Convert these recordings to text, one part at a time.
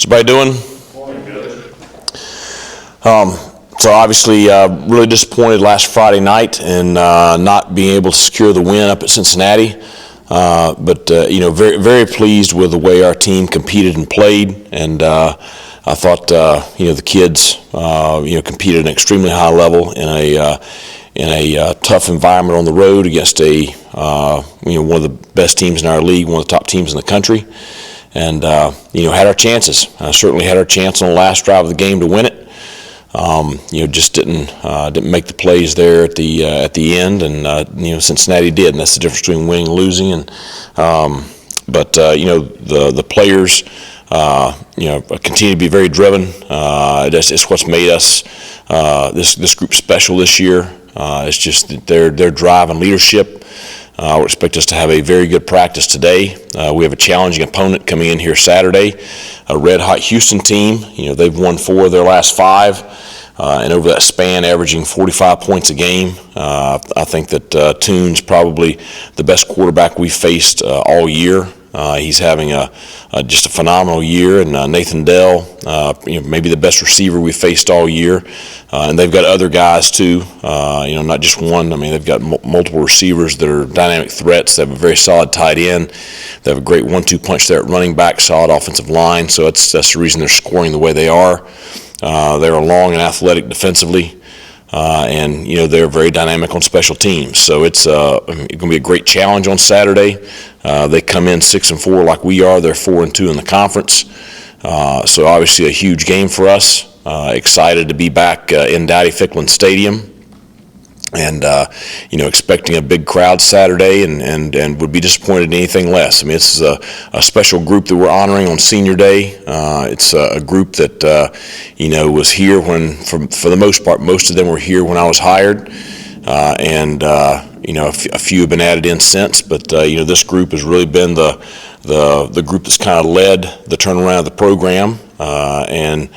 What's everybody doing? So obviously really disappointed last Friday night in not being able to secure the win up at Cincinnati. But very, very pleased with the way our team competed and played. And I thought, the kids, competed at an extremely high level in a tough environment on the road against one of the best teams in our league, one of the top teams in the country. And, had our chances. Certainly had our chance on the last drive of the game to win it. Just didn't make the plays there at the end, and Cincinnati did, and that's the difference between winning and losing. And the players continue to be very driven. It's what's made us this group special this year. It's just their drive and leadership. I would expect us to have a very good practice today. We have a challenging opponent coming in here Saturday, a red-hot Houston team. They've won 4 of their last 5, and over that span, averaging 45 points a game. I think that Toon's probably the best quarterback we've faced all year. He's having just a phenomenal year, and Nathan Dell, maybe the best receiver we've faced all year. And they've got other guys too, not just one. I mean, they've got multiple receivers that are dynamic threats. They have a very solid tight end. They have a great 1-2 punch there at running back, solid offensive line. So that's the reason they're scoring the way they are. They're long and athletic defensively. And they're very dynamic on special teams, so it's going to be a great challenge on Saturday. They come in 6-4 like we are. They're 4-2 in the conference, so obviously a huge game for us. Excited to be back in Dowdy-Ficklin Stadium, and expecting a big crowd Saturday, and would be disappointed in anything less. I mean, it's a special group that we're honoring on Senior Day. It's a group that was here when, for the most part, most of them were here when I was hired, and a few have been added in since. But this group has really been the group that's kind of led the turnaround of the program, and.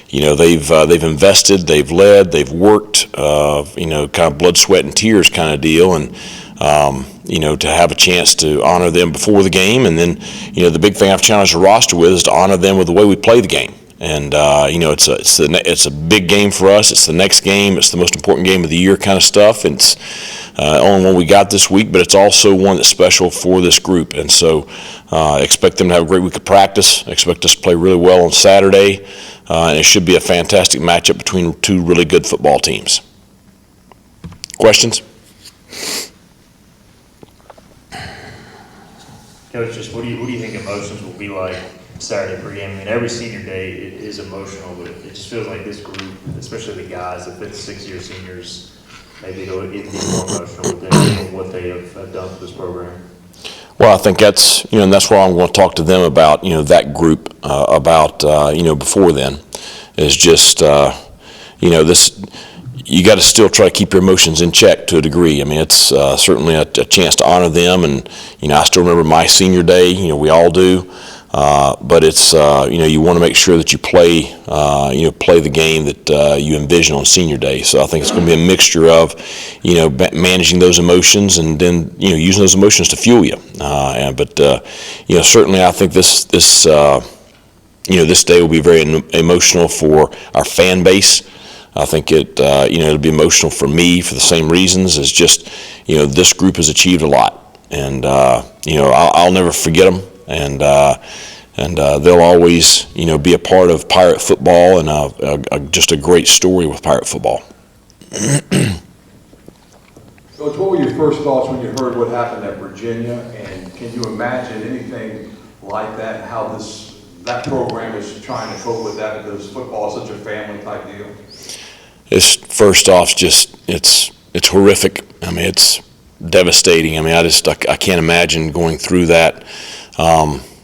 They've invested, they've led, they've worked, kind of blood, sweat, and tears kind of deal, and to have a chance to honor them before the game, and then the big thing I've challenged the roster with is to honor them with the way we play the game. And it's a big game for us. It's the next game. It's the most important game of the year, kind of stuff. And it's only one we got this week, but it's also one that's special for this group. And so expect them to have a great week of practice. Expect us to play really well on Saturday. And it should be a fantastic matchup between 2 really good football teams. Questions? Coach, just what do you think emotions will be like Saturday pregame? I mean, every Senior Day is emotional, but it just feels like this group, especially the guys, the 5th, 6th-year seniors, maybe it'll even be more emotional with what they have done for this program. Well, I think that's, and that's why I'm going to talk to them about, that group, before then, is just, this, you got to still try to keep your emotions in check to a degree. I mean, it's certainly a chance to honor them, and, I still remember my Senior Day, we all do. But it's, you want to make sure that you play the game that you envision on Senior Day. So I think it's going to be a mixture of, managing those emotions and then, using those emotions to fuel you. Certainly I think this day will be very emotional for our fan base. I think it'll be emotional for me for the same reasons as just, this group has achieved a lot. And, I'll never forget them. And they'll always, be a part of Pirate football, and just a great story with Pirate football. Coach, what were your first thoughts when you heard what happened at Virginia, and can you imagine anything like that? How that program is trying to cope with that, because football is such a family type deal? It's first off, it's horrific. I mean, it's devastating. I mean, I can't imagine going through that.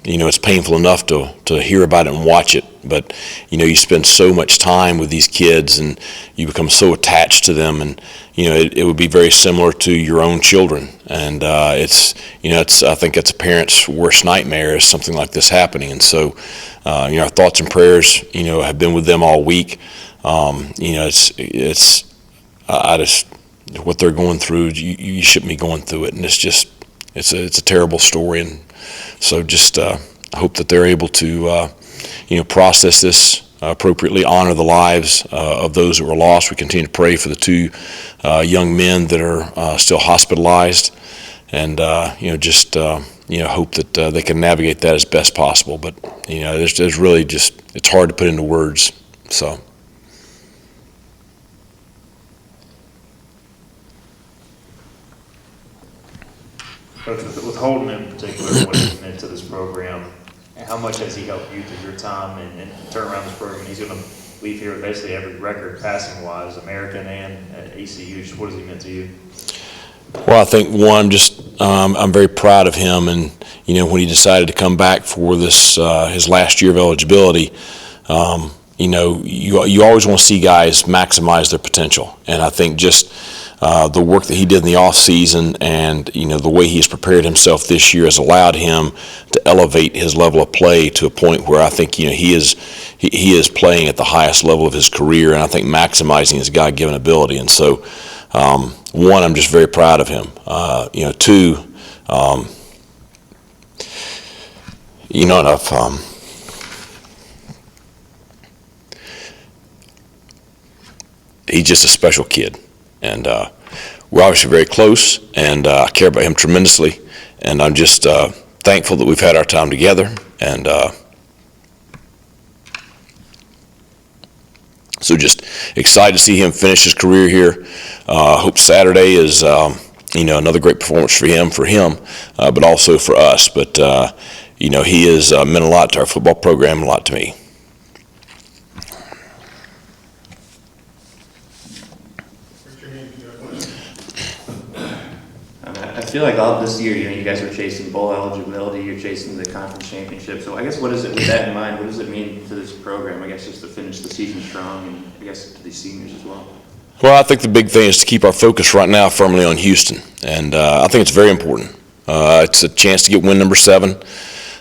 It's painful enough to hear about it and watch it, but, you spend so much time with these kids and you become so attached to them, and, it would be very similar to your own children. And I think it's a parent's worst nightmare is something like this happening. And so, our thoughts and prayers, have been with them all week. What they're going through, you shouldn't be going through it, and it's a terrible story. And so just I hope that they're able to process this appropriately, honor the lives of those that were lost. We continue to pray for the two young men that are still hospitalized, and just hope that they can navigate that as best possible. But there's really just, it's hard to put into words. So. Coach, with Holden in particular, what he meant to this program, and how much has he helped you through your time and turn around this program? He's going to leave here with basically every record passing-wise, American and ECU. What has he meant to you? Well, I think one, I'm very proud of him, and when he decided to come back for this his last year of eligibility, you always want to see guys maximize their potential, and I think just the work that he did in the off season and the way he has prepared himself this year has allowed him to elevate his level of play to a point where I think he is playing at the highest level of his career, and I think maximizing his God-given ability. And so, one, I'm just very proud of him. Two, he's just a special kid. And we're obviously very close, and I care about him tremendously. And I'm just thankful that we've had our time together. And so just excited to see him finish his career here. Hope Saturday is, another great performance for him, but also for us. But, he has meant a lot to our football program and a lot to me. I feel like all this year, you guys are chasing bowl eligibility, you're chasing the conference championship. So I guess with that in mind, what does it mean to this program, I guess, just to finish the season strong, and I guess to these seniors as well? Well, I think the big thing is to keep our focus right now firmly on Houston, and I think it's very important. It's a chance to get win number 7.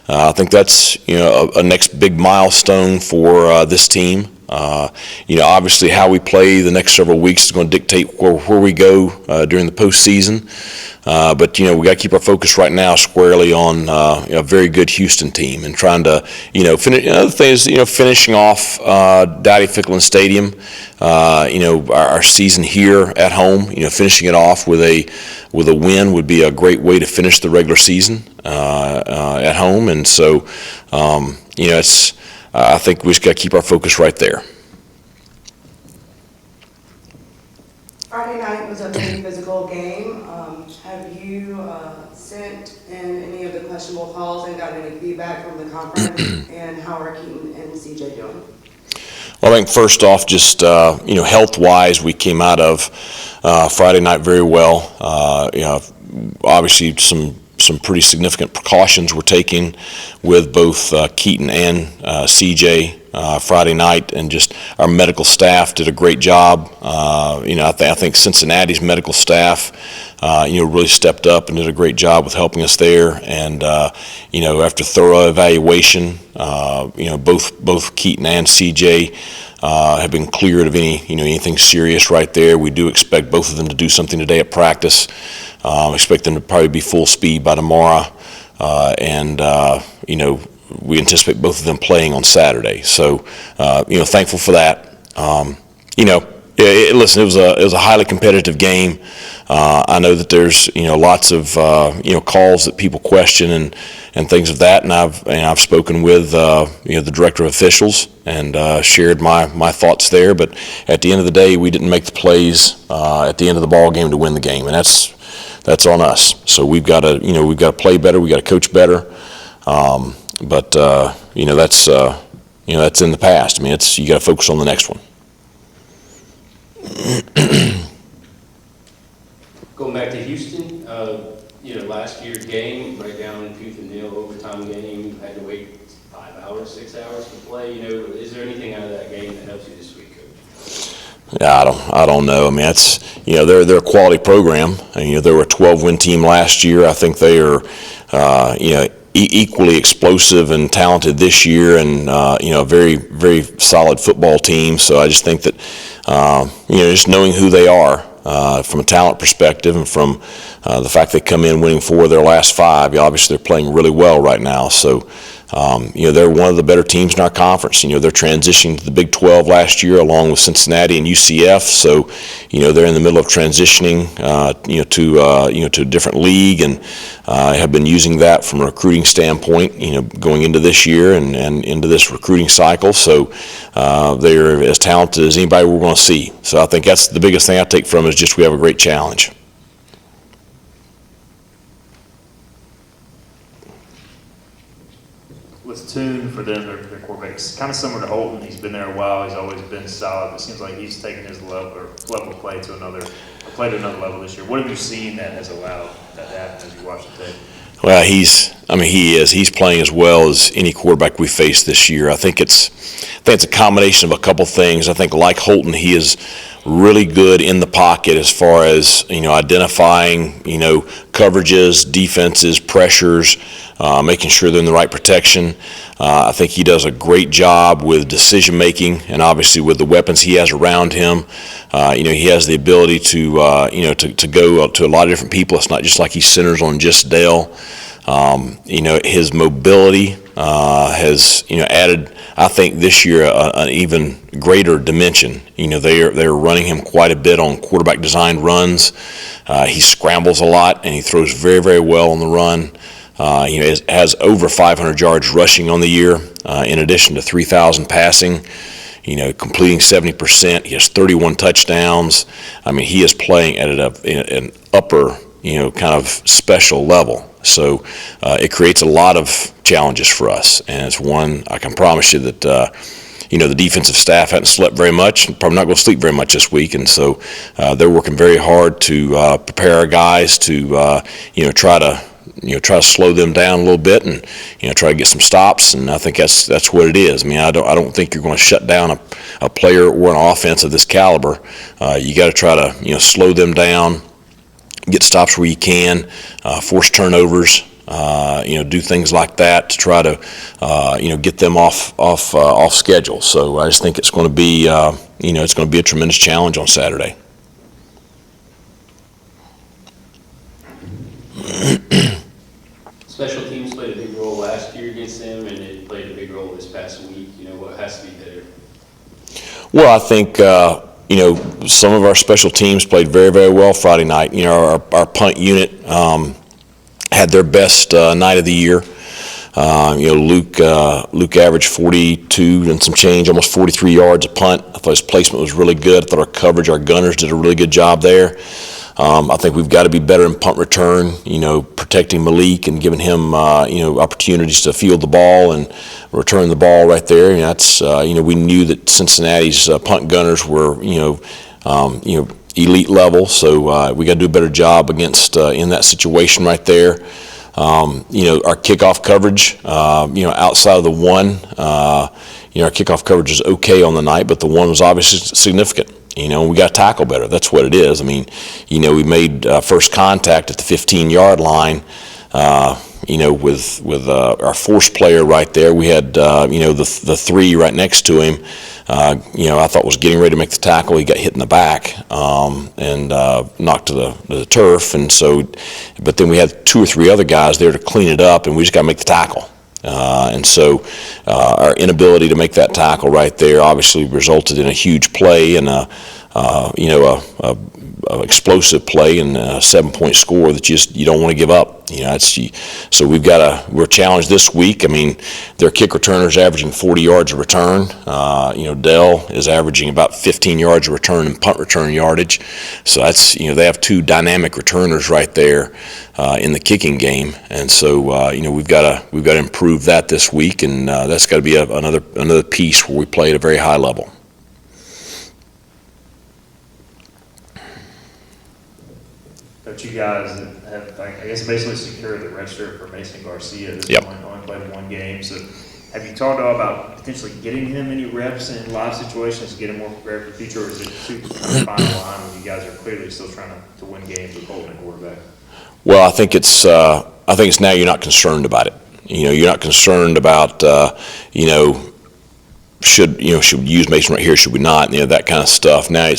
I think that's a next big milestone for this team. Obviously how we play the next several weeks is going to dictate where we go during the postseason. But we got to keep our focus right now squarely on a very good Houston team and trying to finish. Another thing is finishing off Dowdy-Ficklin Stadium. Our season here at home. Finishing it off with a win would be a great way to finish the regular season at home. And so it's. I think we just got to keep our focus right there. Friday night was a pretty physical game. Have you sent in any of the questionable calls and got any feedback from the conference? And how are Keaton and CJ doing? Well, I think first off, just health-wise, we came out of Friday night very well. Obviously some pretty significant precautions we're taking with both Keaton and CJ Friday night, and just our medical staff did a great job. I think Cincinnati's medical staff, really stepped up and did a great job with helping us there. And after thorough evaluation, both Keaton and CJ have been cleared of anything serious right there. We do expect both of them to do something today at practice. Expect them to probably be full speed by tomorrow, and we anticipate both of them playing on Saturday. So, thankful for that. Listen, it was a highly competitive game. I know that there's lots of calls that people question and things of that, and I've spoken with the director of officials and shared my thoughts there. But at the end of the day, we didn't make the plays at the end of the ball game to win the game, and that's on us. So we've got to play better. We got to coach better. But that's in the past. I mean, you got to focus on the next one. Going back to Houston, last year's game, right down tooth and nail overtime game, had to wait 5 hours, 6 hours to play. Is there anything out of that game that helps you this week, Coach? Yeah, I don't know. I mean, they're a quality program. They were a 12-win team last year. I think they are, equally explosive and talented this year, and a very, very solid football team. So I just think that just knowing who they are from a talent perspective, and from the fact they come in winning 4 of their last 5, obviously they're playing really well right now. So They're one of the better teams in our conference. They're transitioning to the Big 12 last year along with Cincinnati and UCF. So, they're in the middle of transitioning, to a different league, and have been using that from a recruiting standpoint, going into this year and into this recruiting cycle. So, they're as talented as anybody we're going to see. So I think that's the biggest thing I take from it is just we have a great challenge. With Toon, for them, their quarterback's kind of similar to Holton. He's been there a while. He's always been solid. It seems like he's taken his level of play to another level this year. What have you seen that has allowed that to happen as you watch the tape? Well, he is. He's playing as well as any quarterback we faced this year. I think it's a combination of a couple things. I think, like Holton, he is really good in the pocket as far as, identifying, coverages, defenses, pressures, making sure they're in the right protection. I think he does a great job with decision making, and obviously with the weapons he has around him. He has the ability to go to a lot of different people. It's not just like he centers on just Dale. His mobility has added, I think, this year an even greater dimension. They're running him quite a bit on quarterback designed runs. He scrambles a lot and he throws very, very well on the run. He has over 500 yards rushing on the year, in addition to 3,000 passing. Completing 70%. He has 31 touchdowns. He is playing at an upper, kind of special level. So it creates a lot of challenges for us, and it's one I can promise you that the defensive staff hadn't slept very much, and probably not going to sleep very much this week, and so they're working very hard to prepare our guys to try to slow them down a little bit and try to get some stops, and I think that's what it is. I don't think you're going to shut down a player or an offense of this caliber. You got to try to slow them down, get stops where you can, force turnovers, do things like that to try to get them off schedule. So I just think it's going to be it's going to be a tremendous challenge on Saturday. Special teams played a big role last year against them, and it played a big role this past week. What has to be better? Well, I think some of our special teams played very, very well Friday night. Our punt unit had their best night of the year. Luke averaged 42 and some change, almost 43 yards a punt. I thought his placement was really good. I thought our coverage, our gunners did a really good job there. I think we've got to be better in punt return, protecting Malik and giving him, opportunities to field the ball and return the ball right there. And that's, we knew that Cincinnati's punt gunners were, elite level. So we got to do a better job against in that situation right there. Our kickoff coverage, outside of the one, our kickoff coverage is okay on the night, but the one was obviously significant. We got to tackle better. That's what it is. We made first contact at the 15-yard line, with our force player right there. We had, the three right next to him, I thought was getting ready to make the tackle. He got hit in the back and knocked to the turf. And so, but then we had two or three other guys there to clean it up, and we just got to make the tackle. And so our inability to make that tackle right there obviously resulted in a huge play and a explosive play and a 7-point score that you don't want to give up. So we're challenged this week. Their kick returners averaging 40 yards of return. Dell is averaging about 15 yards of return and punt return yardage. So that's, they have two dynamic returners right there in the kicking game. And so, we've got to improve that this week, and that's got to be another piece where we play at a very high level. But you guys have, I guess, basically secured the register for Mason Garcia. This Yep. Only played one game. So have you talked about potentially getting him any reps in live situations to get him more prepared for the future, or is it too fine a line when you guys are clearly still trying to win games with Holton at quarterback? Well, I think it's now you're not concerned about it. You're not concerned about, should we use Mason right here, should we not, that kind of stuff. Now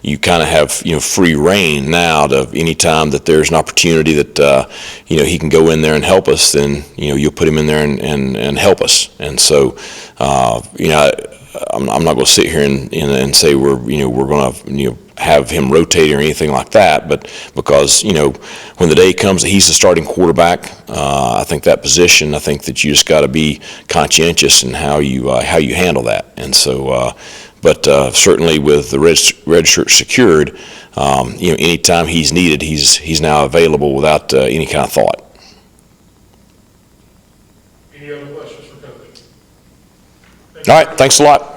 you kind of have, free reign now to any time that there's an opportunity that, he can go in there and help us, then, you'll put him in there and help us. And so, I'm not going to sit here and say we're going to, have him rotate or anything like that, but because, when the day comes that he's the starting quarterback, I think that position, I think that you just got to be conscientious in how you handle that. And so, but certainly with the red shirt secured, anytime he's needed, he's now available without any kind of thought. Any other questions for Coach? All right, thanks a lot.